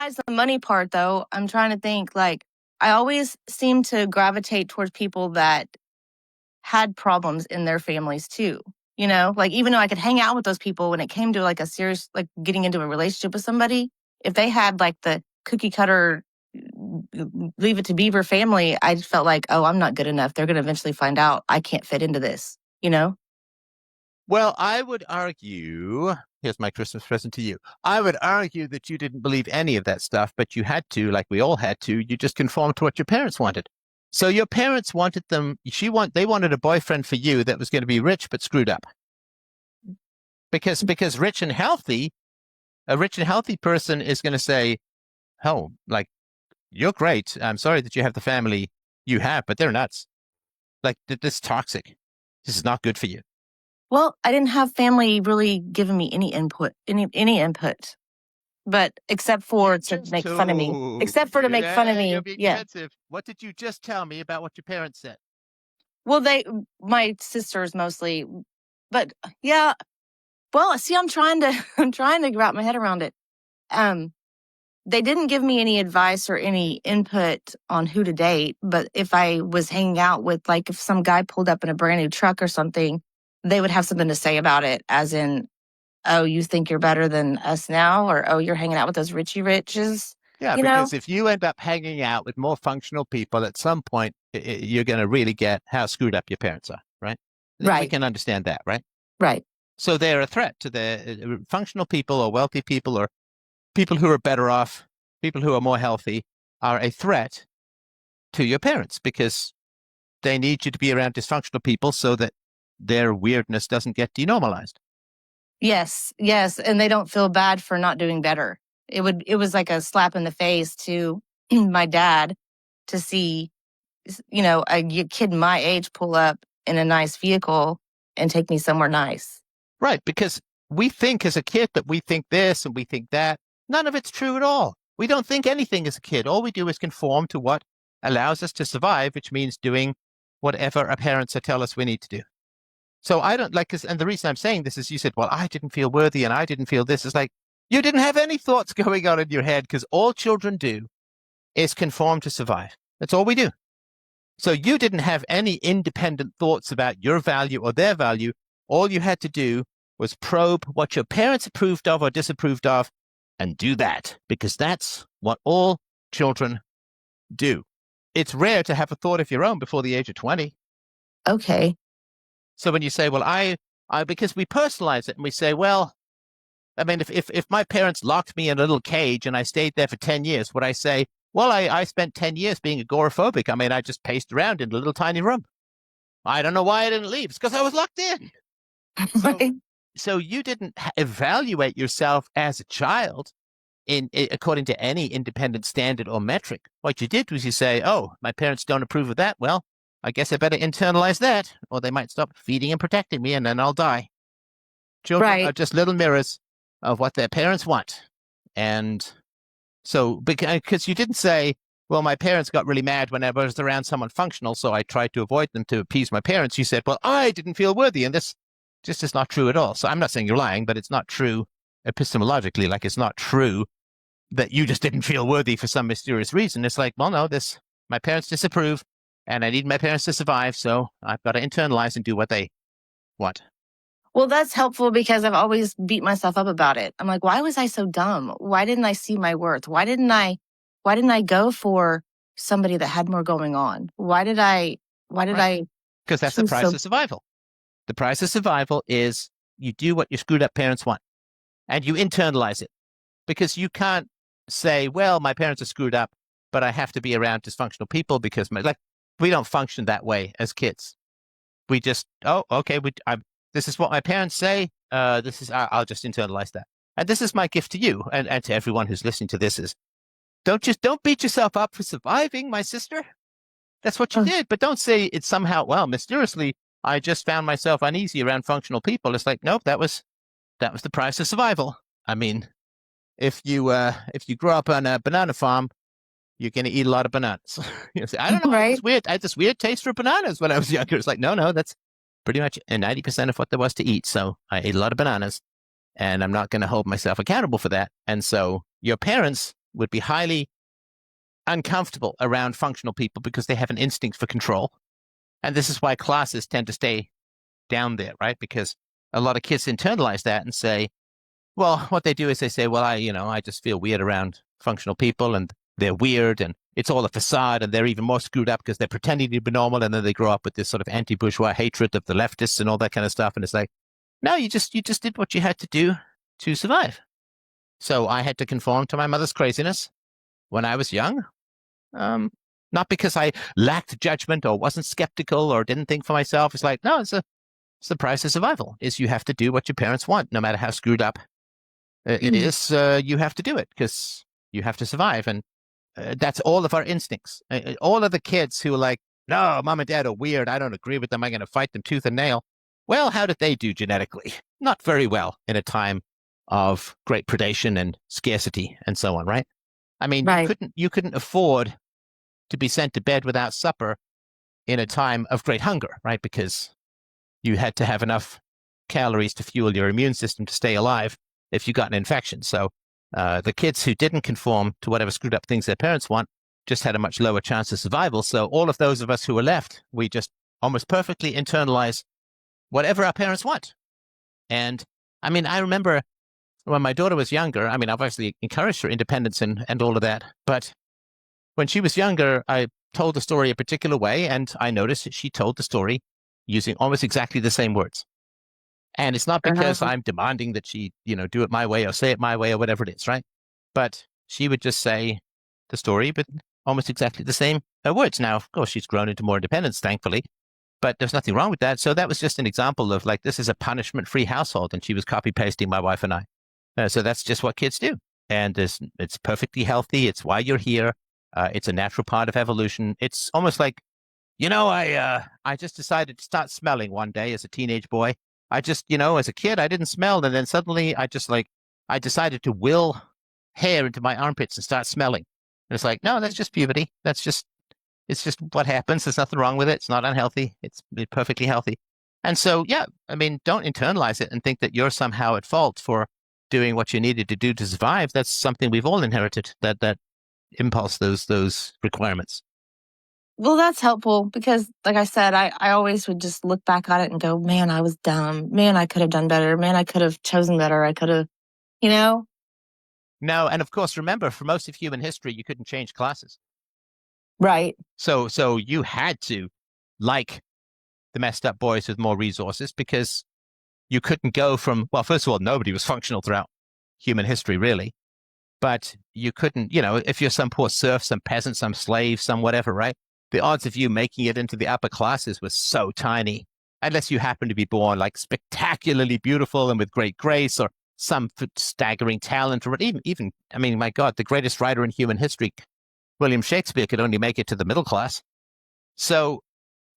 besides the money part, though, I'm trying to think, like, I always seem to gravitate towards people that had problems in their families too. You know, like, even though I could hang out with those people, when it came to like a serious, like getting into a relationship with somebody, if they had like the cookie cutter, leave it to beaver family, I just felt like, oh, I'm not good enough. They're going to eventually find out I can't fit into this, you know? Well, I would argue, here's my Christmas present to you. I would argue that you didn't believe any of that stuff, but you had to, like we all had to. You just conformed to what your parents wanted. So your parents wanted they wanted a boyfriend for you that was going to be rich but screwed up. Because a rich and healthy person is going to say, "Oh, like you're great. I'm sorry that you have the family you have, but they're nuts. Like this is toxic. This is not good for you." Well, I didn't have family really giving me any input, but except for to make fun of me, to make fun of Yeah, you're me. being Yeah. defensive. What did you just tell me about what your parents said? Well, my sisters mostly, but yeah. Well, see, I'm trying to wrap my head around it. Um, they didn't give me any advice or any input on who to date, but if I was hanging out with, like, if some guy pulled up in a brand new truck or something, they would have something to say about it, as in, oh, you think you're better than us now, or oh, you're hanging out with those Richie Riches, Yeah, you know? because if you end up hanging out with more functional people, at some point you're going to really get how screwed up your parents are, right? We Right, can understand that, right? right. So they're a threat to the functional people or wealthy people or people who are better off, people who are more healthy are a threat to your parents because they need you to be around dysfunctional people so that their weirdness doesn't get denormalized. Yes, yes, and they don't feel bad for not doing better. It was like a slap in the face to my dad to see, kid my age pull up in a nice vehicle and take me somewhere nice. Right, because we think as a kid that we think this and we think that. None of it's true at all. We don't think anything as a kid. All we do is conform to what allows us to survive, which means doing whatever our parents tell us we need to do. So I don't like, and the reason I'm saying this is you said, well, I didn't feel worthy and I didn't feel this. Is like, you didn't have any thoughts going on in your head because all children do is conform to survive. That's all we do. So you didn't have any independent thoughts about your value or their value. All you had to do was probe what your parents approved of or disapproved of and do that because that's what all children do. It's rare to have a thought of your own before the age of 20. Okay. So when you say, well, because we personalize it and we say, well, I mean, if my parents locked me in a little cage and I stayed there for 10 years, would I say, well, I spent 10 years being agoraphobic. I mean, I just paced around in a little tiny room. I don't know why I didn't leave. It's because I was locked in. So, Right. so you didn't evaluate yourself as a child according to any independent standard or metric. What you did was you say, oh, my parents don't approve of that. Well, I guess I better internalize that, or they might stop feeding and protecting me, and then I'll die. Children are Right. just little mirrors of what their parents want. And so, because you didn't say, well, my parents got really mad when I was around someone functional, so I tried to avoid them to appease my parents. You said, well, I didn't feel worthy. And this just is not true at all. So I'm not saying you're lying, but it's not true epistemologically. Like it's not true that you just didn't feel worthy for some mysterious reason. It's like, well, no, my parents disapprove and I need my parents to survive. So I've got to internalize and do what they want. Well, that's helpful because I've always beat myself up about it. I'm like, why was I so dumb? Why didn't I see my worth? Why didn't I go for somebody that had more going on? Why did Right. I Because that's the choose price so? of survival. The price of survival is you do what your screwed up parents want and you internalize it because you can't say, well, my parents are screwed up, but I have to be around dysfunctional people because we don't function that way as kids. We just, oh, okay, this is what my parents say. I'll just internalize that. And this is my gift to you and to everyone who's listening to this is don't beat yourself up for surviving, my sister. That's what you Oh, did. But don't say it's somehow, well, mysteriously, I just found myself uneasy around functional people. It's like, nope, that was the price of survival. I mean, if you grow up on a banana farm, you're going to eat a lot of bananas. I don't know. right. I had this weird taste for bananas when I was younger. It's like, no, that's pretty much 90% of what there was to eat. So I ate a lot of bananas and I'm not going to hold myself accountable for that. And so your parents would be highly uncomfortable around functional people because they have an instinct for control. And this is why classes tend to stay down there, right? Because a lot of kids internalize that and say, well, what they do is they say, well, I just feel weird around functional people and they're weird and it's all a facade and they're even more screwed up because they're pretending to be normal. And then they grow up with this sort of anti-bourgeois hatred of the leftists and all that kind of stuff. And it's like, no, you just did what you had to do to survive. So I had to conform to my mother's craziness when I was young. Not because I lacked judgment or wasn't skeptical or didn't think for myself. It's like, no, it's the price of survival is you have to do what your parents want, no matter how screwed up it is. You have to do it because you have to survive. And that's all of our instincts. All of the kids who are like, no, mom and dad are weird. I don't agree with them. I'm going to fight them tooth and nail. Well, how did they do genetically? Not very well in a time of great predation and scarcity and so on, right? I mean, Right. you couldn't afford to be sent to bed without supper in a time of great hunger, right? Because you had to have enough calories to fuel your immune system to stay alive if you got an infection. So the kids who didn't conform to whatever screwed up things their parents want just had a much lower chance of survival. So all of those of us who were left, we just almost perfectly internalize whatever our parents want. And I mean, I remember when my daughter was younger, I mean, I've obviously encouraged her independence and all of that. But when she was younger, I told the story a particular way, and I noticed that she told the story using almost exactly the same words. And it's not because I'm demanding that she, do it my way or say it my way or whatever it is, right? But she would just say the story, but almost exactly the same words. Now, of course, she's grown into more independence, thankfully, but there's nothing wrong with that. So that was just an example of like, this is a punishment-free household, and she was copy-pasting my wife and I. So that's just what kids do. And it's perfectly healthy. It's why you're here. It's a natural part of evolution. It's almost like, I just decided to start smelling one day as a teenage boy. I just, as a kid, I didn't smell. And then suddenly I decided to will hair into my armpits and start smelling. And it's like, no, that's just puberty. It's just what happens. There's nothing wrong with it. It's not unhealthy. It's perfectly healthy. And so, yeah, I mean, don't internalize it and think that you're somehow at fault for doing what you needed to do to survive. That's something we've all inherited, that impulse, those requirements. Well, that's helpful because, like I said, I always would just look back on it and go, man, I was dumb. Man, I could have done better. Man, I could have chosen better. I could have, No, and of course, remember, for most of human history, you couldn't change classes. Right. So you had to like the messed up boys with more resources because you couldn't go from, well, first of all, nobody was functional throughout human history, really. But you couldn't, if you're some poor serf, some peasant, some slave, some whatever, right? The odds of you making it into the upper classes was so tiny, unless you happen to be born like spectacularly beautiful and with great grace or some staggering talent, or even, I mean, my God, the greatest writer in human history, William Shakespeare, could only make it to the middle class. So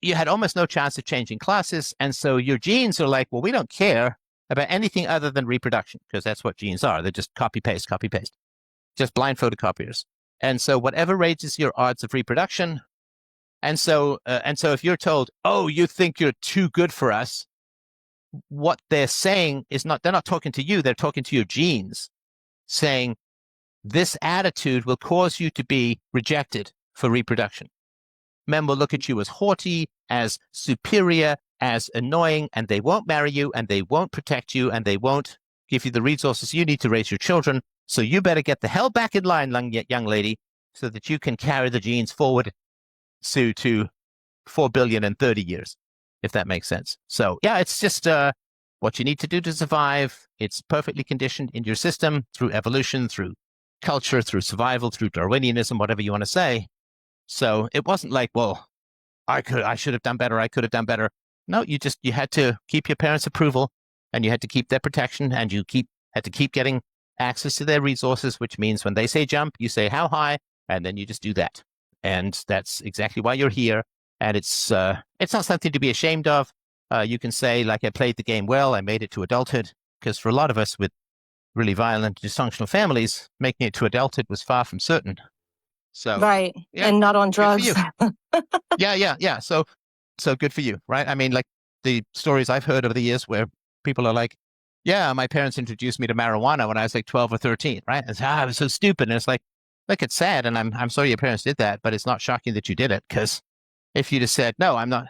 you had almost no chance of changing classes. And so your genes are like, well, we don't care about anything other than reproduction, because that's what genes are. They're just copy, paste, just blind photocopiers. And so whatever raises your odds of reproduction. And so if you're told, oh, you think you're too good for us, what they're saying is they're not talking to you, they're talking to your genes, saying this attitude will cause you to be rejected for reproduction. Men will look at you as haughty, as superior, as annoying, and they won't marry you, and they won't protect you, and they won't give you the resources you need to raise your children. So you better get the hell back in line, young lady, so that you can carry the genes forward to 4 billion in 30 years, if that makes sense. So yeah, it's just what you need to do to survive. It's perfectly conditioned in your system through evolution, through culture, through survival, through Darwinianism, whatever you want to say. So it wasn't like, well, I should have done better. I could have done better. No, you had to keep your parents' approval, and you had to keep their protection, and you had to keep getting access to their resources, which means when they say jump, you say how high, and then you just do that. And that's exactly why you're here. And it's not something to be ashamed of. You can say, like, I played the game well, I made it to adulthood, because for a lot of us with really violent, dysfunctional families, making it to adulthood was far from certain. So right. Yeah, and not on drugs. Yeah. So good for you, right? I mean, like the stories I've heard over the years where people are like, yeah, my parents introduced me to marijuana when I was like 12 or 13, right? And I was so stupid. And it's like, Look, it's sad, and I'm sorry your parents did that, but it's not shocking that you did it, because if you just said, no, I'm not,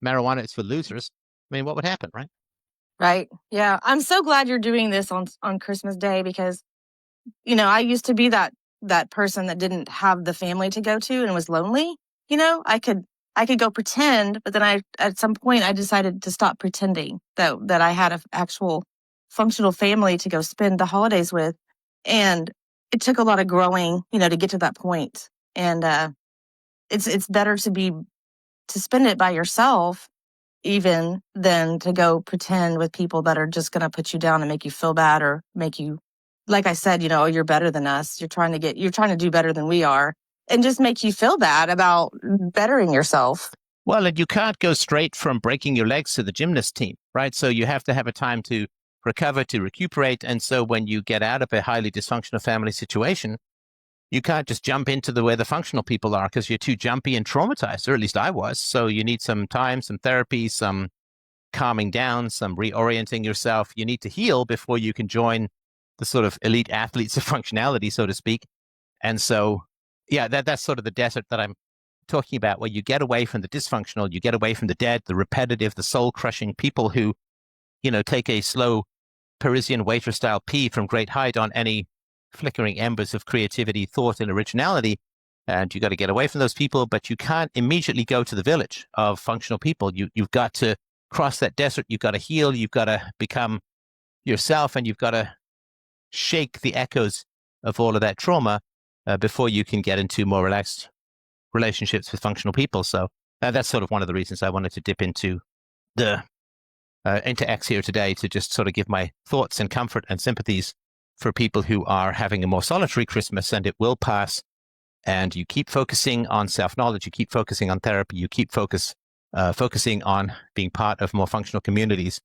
marijuana is for losers, I mean, what would happen, right? Right. Yeah. I'm so glad you're doing this on Christmas Day because, I used to be that person that didn't have the family to go to and was lonely. I could go pretend, but then at some point I decided to stop pretending that I had an actual functional family to go spend the holidays with. And it took a lot of growing, to get to that point. And it's better to spend it by yourself even than to go pretend with people that are just going to put you down and make you feel bad or make you, like I said, oh, you're better than us. You're trying to do better than we are and just make you feel bad about bettering yourself. Well, and you can't go straight from breaking your legs to the gymnast team, right? So you have to have a time to recover, to recuperate. And so when you get out of a highly dysfunctional family situation, you can't just jump into where the functional people are because you're too jumpy and traumatized, or at least I was. So you need some time, some therapy, some calming down, some reorienting yourself. You need to heal before you can join the sort of elite athletes of functionality, so to speak. And so, yeah, that's sort of the desert that I'm talking about, where you get away from the dysfunctional, you get away from the dead, the repetitive, the soul-crushing people who, take a slow Parisian waitress-style pee from great height on any flickering embers of creativity, thought, and originality. And you got to get away from those people, but you can't immediately go to the village of functional people. You've got to cross that desert. You've got to heal. You've got to become yourself, and you've got to shake the echoes of all of that trauma before you can get into more relaxed relationships with functional people. So that's sort of one of the reasons I wanted to dip into X here today, to just sort of give my thoughts and comfort and sympathies for people who are having a more solitary Christmas, and it will pass. And you keep focusing on self-knowledge, you keep focusing on therapy, you keep focusing on being part of more functional communities,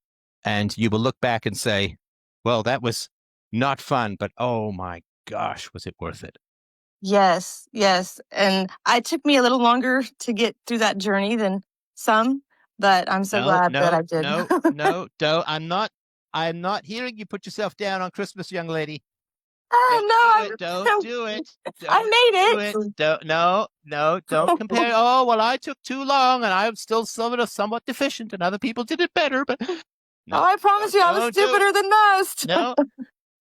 and you will look back and say, well, that was not fun, but oh my gosh, was it worth it? Yes, yes. And it took me a little longer to get through that journey than some, but I'm so glad that I did. No, I'm not hearing you put yourself down on Christmas, young lady. Don't do it. I made it. Don't compare. Oh, well, I took too long and I'm still somewhat deficient and other people did it better, but no. Oh, I promise you I was stupider than most. No,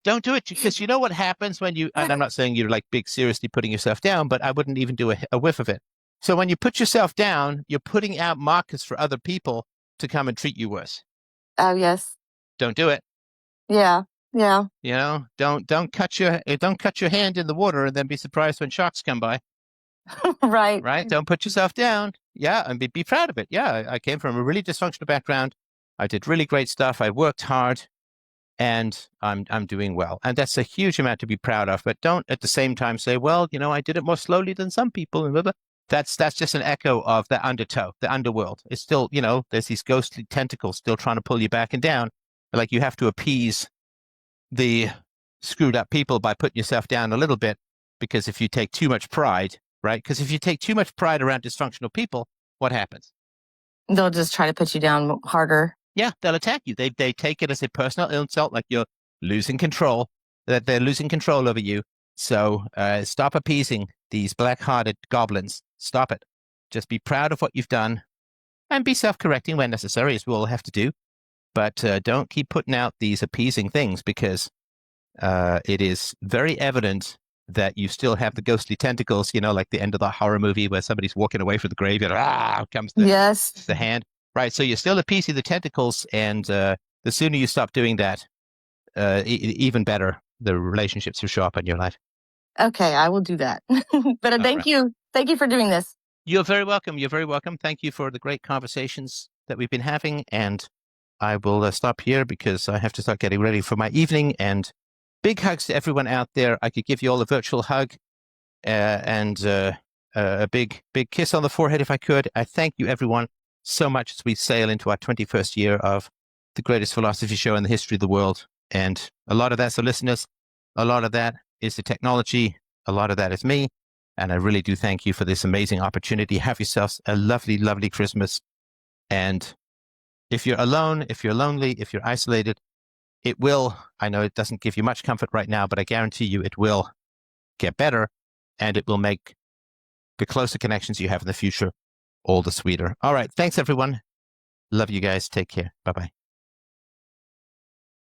don't do it, because you know what happens when you, and I'm not saying you're like big seriously putting yourself down, but I wouldn't even do a whiff of it. So when you put yourself down, you're putting out markers for other people to come and treat you worse. Oh, yes. Don't do it. Yeah. Yeah. Don't cut your hand in the water and then be surprised when sharks come by. Right. Right. Don't put yourself down. Yeah. And be proud of it. Yeah. I came from a really dysfunctional background. I did really great stuff. I worked hard, and I'm doing well. And that's a huge amount to be proud of. But don't at the same time say, well, I did it more slowly than some people. And blah, blah. That's just an echo of the undertow, the underworld. It's still, there's these ghostly tentacles still trying to pull you back and down. Like, you have to appease the screwed up people by putting yourself down a little bit, because if you take too much pride, right? Because if you take too much pride around dysfunctional people, what happens? They'll just try to put you down harder. Yeah, they'll attack you. They take it as a personal insult, like you're losing control, that they're losing control over you. So stop appeasing these black-hearted goblins. Stop it. Just be proud of what you've done, and be self-correcting when necessary, as we all have to do. But don't keep putting out these appeasing things, because it is very evident that you still have the ghostly tentacles, like the end of the horror movie where somebody's walking away from the graveyard. Comes the hand. Right. So you're still appeasing the tentacles, and the sooner you stop doing that, even better, the relationships will show up in your life. Okay, I will do that. But thank you. Thank you for doing this. You're very welcome. You're very welcome. Thank you for the great conversations that we've been having. And I will stop here because I have to start getting ready for my evening. And big hugs to everyone out there. I could give you all a virtual hug and a big kiss on the forehead if I could. I thank you, everyone, so much as we sail into our 21st year of the greatest philosophy show in the history of the world. And a lot of that's the listeners. A lot of that is the technology. A lot of that is me. And I really do thank you for this amazing opportunity. Have yourselves a lovely, lovely Christmas. And if you're alone, if you're lonely, if you're isolated, it will, I know it doesn't give you much comfort right now, but I guarantee you it will get better. and it will make the closer connections you have in the future all the sweeter. All right. Thanks, everyone. Love you guys. Take care. Bye-bye.